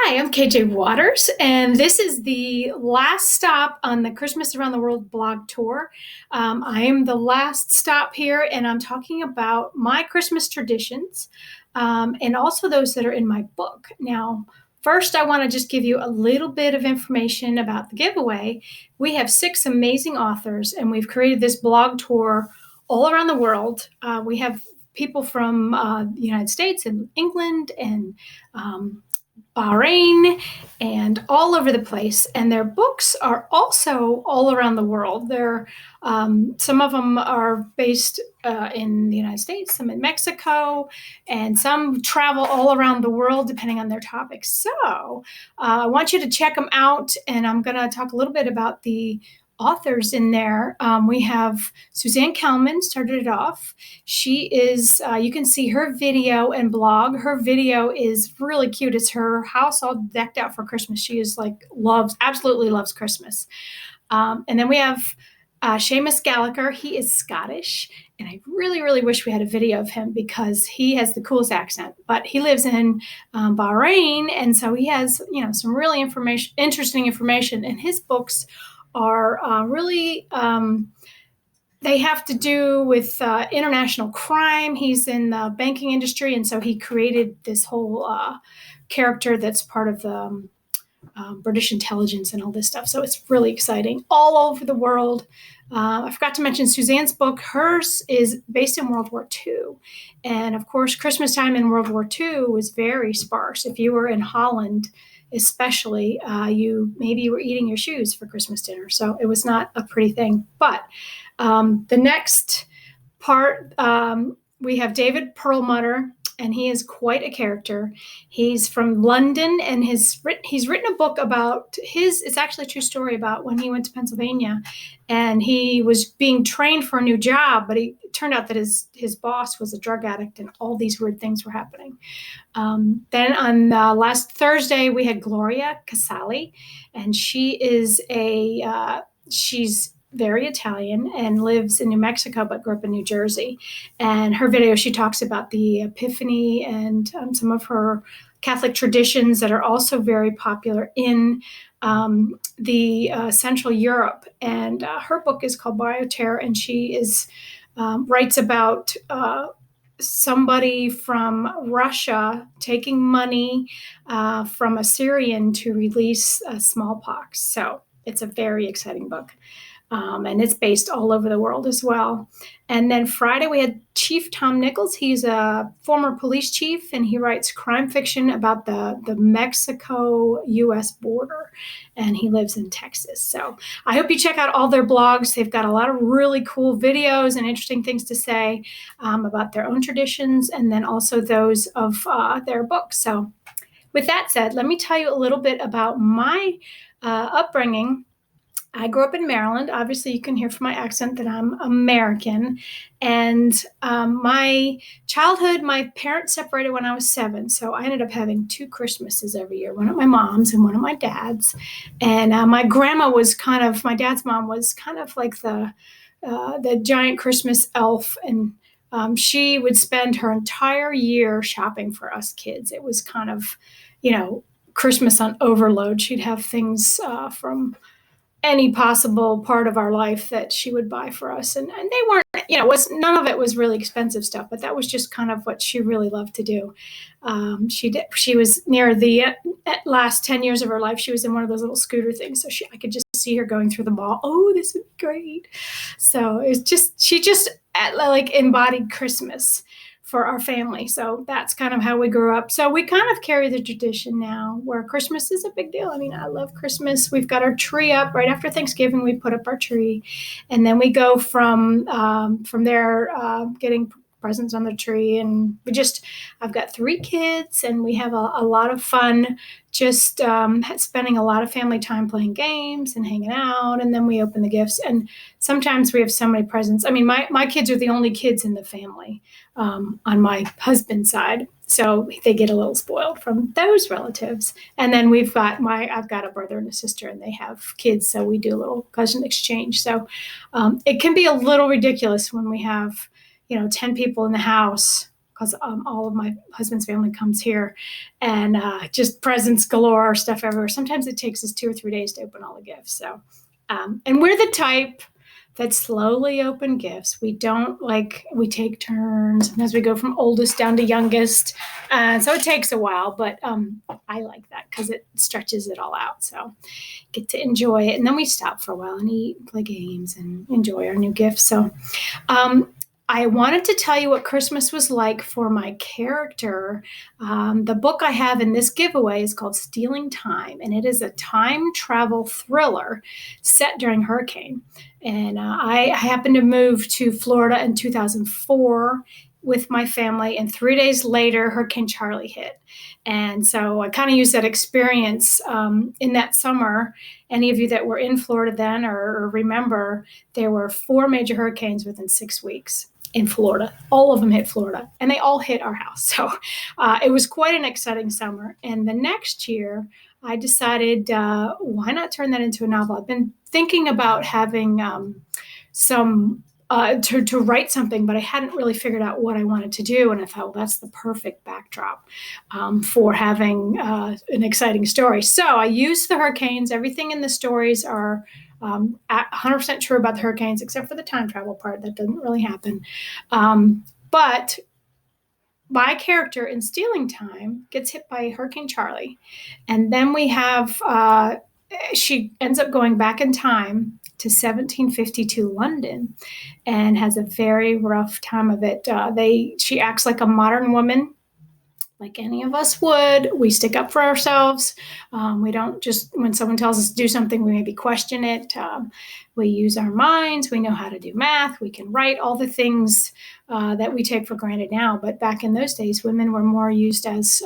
Hi, I'm KJ Waters, and this is the last stop on the Christmas Around the World blog tour. I am the last stop here, and I'm talking about my Christmas traditions and also those that are in my book. Now, first, I want to just give you a little bit of information about the giveaway. We have 6 amazing authors, and we've created this blog tour all around the world. We have people from the United States and England and Bahrain and all over the place. And their books are also all around the world. Some of them are based in the United States, some in Mexico, and some travel all around the world depending on their topics. So I want you to check them out. And I'm going to talk a little bit about the authors in there. We have Suzanne Kelman started it off. She is, you can see her video and blog. Her video is really cute. It's her house all decked out for Christmas. She is absolutely loves Christmas. And then we have Seamus Gallagher. He is Scottish. And I really, really wish we had a video of him because he has the coolest accent. But he lives in Bahrain. And so he has, some really interesting information. And his books are really they have to do with international crime. He's in the banking industry, and so he created this whole character that's part of the British intelligence and all this stuff. So it's really exciting all over the world. I forgot to mention Suzanne's book. Hers is based in World War II. And of course, Christmas time in World War II was very sparse. If you were in Holland, especially, you were eating your shoes for Christmas dinner. So it was not a pretty thing. But the next part, we have David Perlmutter, and he is quite a character. He's from London, and he's written a book about it's actually a true story about when he went to Pennsylvania, and he was being trained for a new job, but it turned out that his boss was a drug addict, and all these weird things were happening. Then on last Thursday, we had Gloria Casali, and she's very Italian and lives in New Mexico, but grew up in New Jersey. And her video, she talks about the Epiphany and some of her Catholic traditions that are also very popular in the Central Europe. And her book is called Bioterror, and she writes about somebody from Russia taking money from a Syrian to release smallpox. So it's a very exciting book. And it's based all over the world as well. And then Friday, we had Chief Tom Nichols. He's a former police chief, and he writes crime fiction about the Mexico-U.S. border, and he lives in Texas. So I hope you check out all their blogs. They've got a lot of really cool videos and interesting things to say about their own traditions, and then also those of their books. So with that said, let me tell you a little bit about my upbringing. I grew up in Maryland. Obviously, you can hear from my accent that I'm American. And my childhood, my parents separated when I was 7. So I ended up having 2 Christmases every year, one at my mom's and one at my dad's. And my dad's mom was kind of like the giant Christmas elf. And she would spend her entire year shopping for us kids. It was kind of, Christmas on overload. She'd have things from any possible part of our life that she would buy for us. And they weren't, none of it was really expensive stuff, but that was just kind of what she really loved to do. She was near the last 10 years of her life. She was in one of those little scooter things. So I could just see her going through the mall. Oh, this would be great. So she just embodied Christmas for our family. So that's kind of how we grew up. So we kind of carry the tradition now where Christmas is a big deal. I mean, I love Christmas. We've got our tree up right after Thanksgiving. We put up our tree, and then we go from there, getting presents on the tree. And I've got 3 kids, and we have a lot of fun just spending a lot of family time playing games and hanging out. And then we open the gifts, and sometimes we have so many presents. I mean, my kids are the only kids in the family on my husband's side. So they get a little spoiled from those relatives. And then I've got a brother and a sister, and they have kids. So we do a little cousin exchange. So it can be a little ridiculous when we have, 10 people in the house because all of my husband's family comes here, and just presents galore, stuff everywhere. Sometimes it takes us 2 or 3 days to open all the gifts. So, and we're the type that slowly open gifts. We don't we take turns. Sometimes we go from oldest down to youngest. So it takes a while, but I like that because it stretches it all out. So get to enjoy it. And then we stop for a while and eat, play games, and enjoy our new gifts. So I wanted to tell you what Christmas was like for my character. The book I have in this giveaway is called Stealing Time, and it is a time travel thriller set during hurricane. And I happened to move to Florida in 2004 with my family, and 3 days later, Hurricane Charlie hit. And so I kind of used that experience in that summer. Any of you that were in Florida then or remember, there were 4 major hurricanes within 6 weeks in Florida. All of them hit Florida, and they all hit our house. So it was quite an exciting summer. And the next year, I decided, why not turn that into a novel? I've been thinking about having to write something, but I hadn't really figured out what I wanted to do. And I thought, well, that's the perfect backdrop for having an exciting story. So I used the hurricanes. Everything in the stories are 100% true about the hurricanes, except for the time travel part. That doesn't really happen. But my character in Stealing Time gets hit by Hurricane Charlie. And then we have, she ends up going back in time to 1752 London and has a very rough time of it. She acts like a modern woman, like any of us would. We stick up for ourselves. We don't just, when someone tells us to do something, we maybe question it. We use our minds. We know how to do math. We can write, all the things that we take for granted now. But back in those days, women were more used as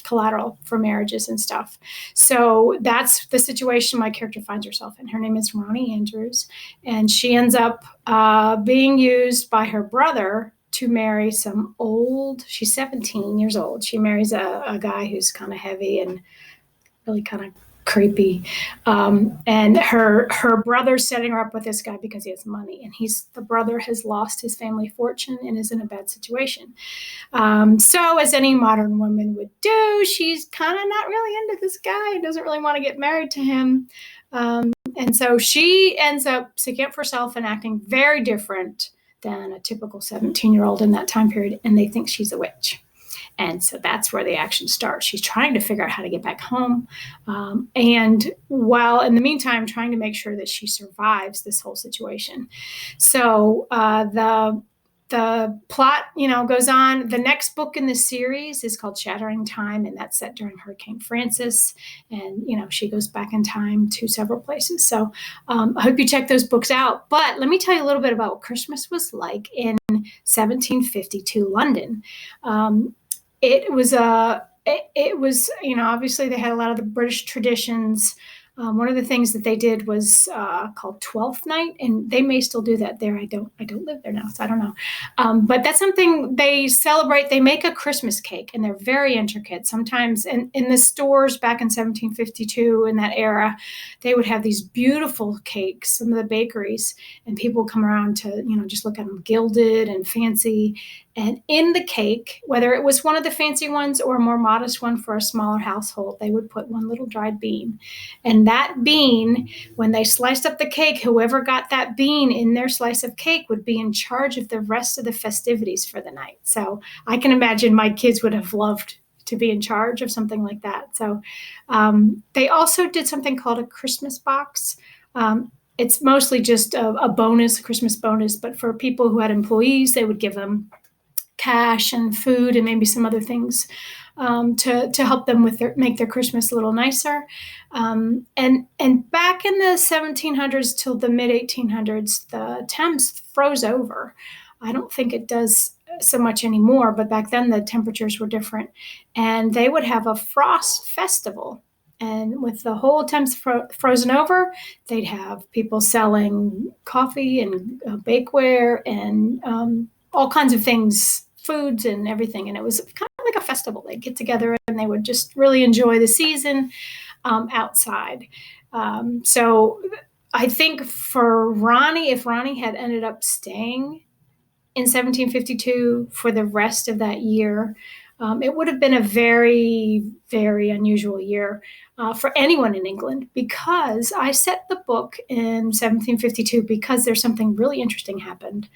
collateral for marriages and stuff. So that's the situation my character finds herself in. Her name is Ronnie Andrews, and she ends up being used by her brother to marry she's 17 years old. She marries a guy who's kind of heavy and really kind of creepy. And her brother's setting her up with this guy because he has money. And the brother has lost his family fortune and is in a bad situation. So as any modern woman would do, she's kind of not really into this guy, doesn't really want to get married to him. And so she ends up sticking up for herself and acting very different than a typical 17-year-old in that time period, and they think she's a witch. And so that's where the action starts. She's trying to figure out how to get back home, and while in the meantime trying to make sure that she survives this whole situation. So the plot, goes on. The next book in the series is called Shattering Time, and that's set during Hurricane Francis. And, she goes back in time to several places. So I hope you check those books out. But let me tell you a little bit about what Christmas was like in 1752 London. It was, obviously they had a lot of the British traditions. One of the things that they did was called Twelfth night, and they may still do that there. I don't live there now, so I don't know. But that's something they celebrate. They make a Christmas cake, and they're very intricate. Sometimes in the stores back in 1752, in that era, they would have these beautiful cakes, some of the bakeries, and people would come around to, just look at them, gilded and fancy. And in the cake, whether it was one of the fancy ones or a more modest one for a smaller household, they would put one little dried bean. And that bean, when they sliced up the cake, whoever got that bean in their slice of cake would be in charge of the rest of the festivities for the night. So I can imagine my kids would have loved to be in charge of something like that. So they also did something called a Christmas box. It's mostly just a bonus, a Christmas bonus, but for people who had employees, they would give them cash and food and maybe some other things to help them make their Christmas a little nicer. And back in the 1700s till the mid 1800s, the Thames froze over. I don't think it does so much anymore, but back then the temperatures were different, and they would have a frost festival. And with the whole Thames frozen over, they'd have people selling coffee and bakeware and all kinds of things, foods and everything. And it was kind of like a festival. They'd get together and they would just really enjoy the season outside. So I think for Ronnie, if Ronnie had ended up staying in 1752 for the rest of that year, it would have been a very, very unusual year for anyone in England, because I set the book in 1752 because there's something really interesting happened.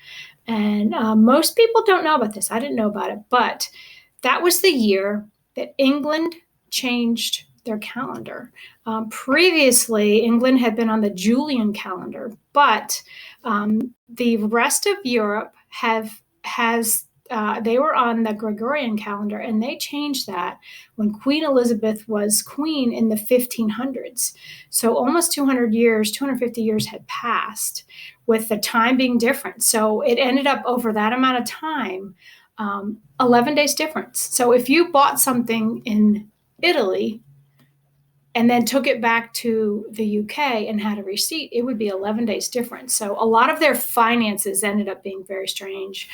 And most people don't know about this. I didn't know about it, but that was the year that England changed their calendar. Previously, England had been on the Julian calendar, but the rest of Europe they were on the Gregorian calendar, and they changed that when Queen Elizabeth was queen in the 1500s. So almost 250 years had passed, with the time being different. So it ended up, over that amount of time, 11 days difference. So if you bought something in Italy and then took it back to the UK and had a receipt, it would be 11 days difference. So a lot of their finances ended up being very strange.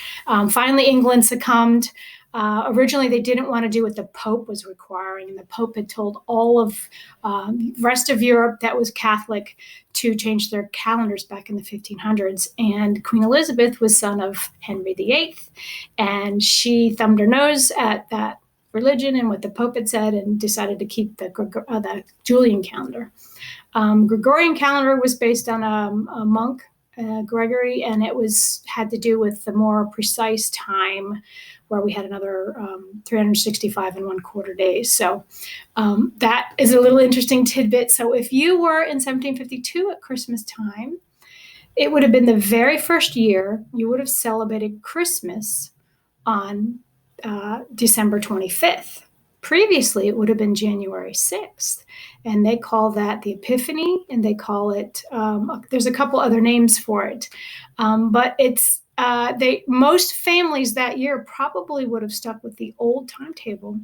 Finally, England succumbed. Originally, they didn't want to do what the Pope was requiring, and the Pope had told all of the rest of Europe that was Catholic to change their calendars back in the 1500s. And Queen Elizabeth was son of Henry VIII, and she thumbed her nose at that religion and what the Pope had said, and decided to keep the Julian calendar. Gregorian calendar was based on a monk, Gregory, and it had to do with the more precise time, where we had another 365 and 1/4 days. So that is a little interesting tidbit. So if you were in 1752 at Christmas time, it would have been the very first year you would have celebrated Christmas on December 25th. Previously, it would have been January 6th, and they call that the Epiphany, and they call it, there's a couple other names for it, but it's, most families that year probably would have stuck with the old timetable.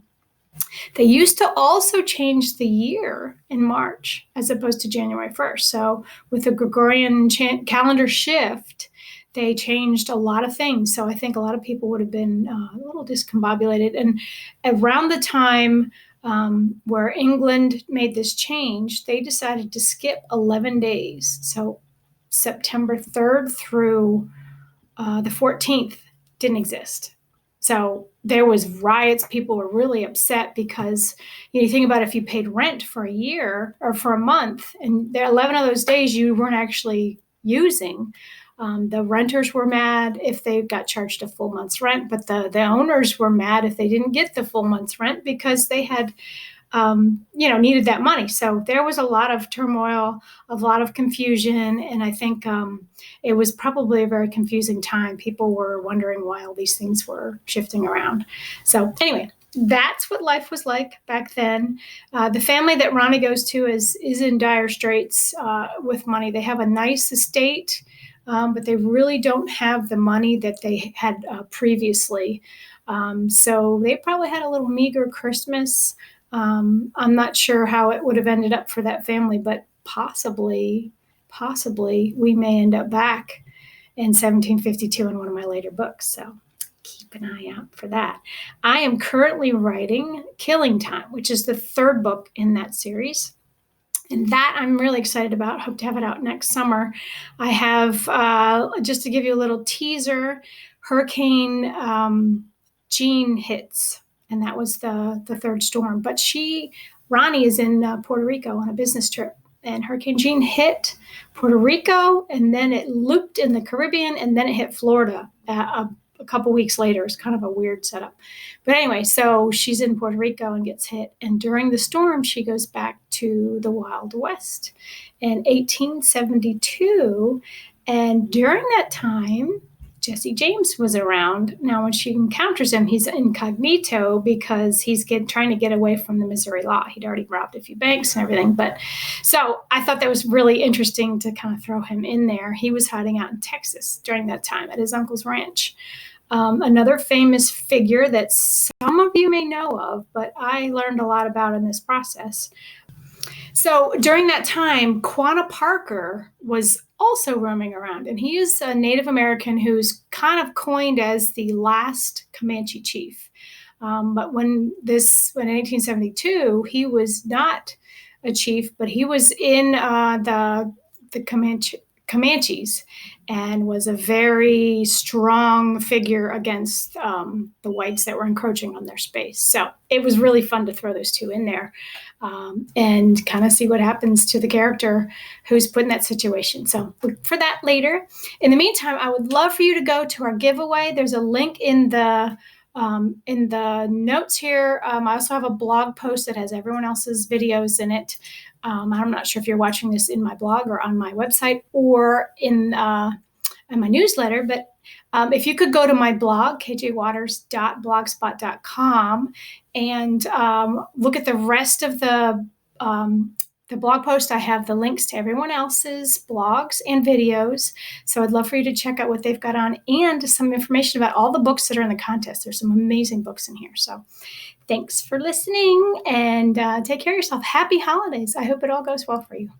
They used to also change the year in March as opposed to January 1st. So with the Gregorian calendar shift, they changed a lot of things. So I think a lot of people would have been a little discombobulated. And around the time where England made this change, they decided to skip 11 days. So September 3rd through the 14th didn't exist. So there was riots. People were really upset because you think about if you paid rent for a year or for a month, and there 11 of those days you weren't actually using. The renters were mad if they got charged a full month's rent, but the owners were mad if they didn't get the full month's rent because they had, needed that money. So there was a lot of turmoil, a lot of confusion, and I think it was probably a very confusing time. People were wondering why all these things were shifting around. So anyway, that's what life was like back then. The family that Ronnie goes to is in dire straits with money. They have a nice estate, but they really don't have the money that they had previously. So they probably had a little meager Christmas. I'm not sure how it would have ended up for that family, but possibly we may end up back in 1752 in one of my later books. So keep an eye out for that. I am currently writing Killing Time, which is the third book in that series. And that I'm really excited about. Hope to have it out next summer. I have, just to give you a little teaser, Hurricane Jean hits, and that was the third storm. But Ronnie is in Puerto Rico on a business trip, and Hurricane Jean hit Puerto Rico, and then it looped in the Caribbean, and then it hit Florida a couple weeks later. It's kind of a weird setup. But anyway, so she's in Puerto Rico and gets hit. And during the storm, she goes back to the Wild West in 1872. And during that time, Jesse James was around. Now, when she encounters him, he's incognito because he's trying to get away from the Missouri law. He'd already robbed a few banks and everything. But so I thought that was really interesting to kind of throw him in there. He was hiding out in Texas during that time at his uncle's ranch. Another famous figure that some of you may know of, but I learned a lot about in this process. So during that time, Quanah Parker was also roaming around, and he is a Native American who's kind of coined as the last Comanche chief. But when in 1872, he was not a chief, but he was in the Comanches and was a very strong figure against the whites that were encroaching on their space. So it was really fun to throw those two in there and kind of see what happens to the character who's put in that situation. So look for that later. In the meantime, I would love for you to go to our giveaway. There's a link in the notes here. I also have a blog post that has everyone else's videos in it. I'm not sure if you're watching this in my blog or on my website or in my newsletter, but if you could go to my blog, kjwaters.blogspot.com, and look at the rest of the blog post. I have the links to everyone else's blogs and videos. So I'd love for you to check out what they've got on and some information about all the books that are in the contest. There's some amazing books in here. So thanks for listening and take care of yourself. Happy holidays. I hope it all goes well for you.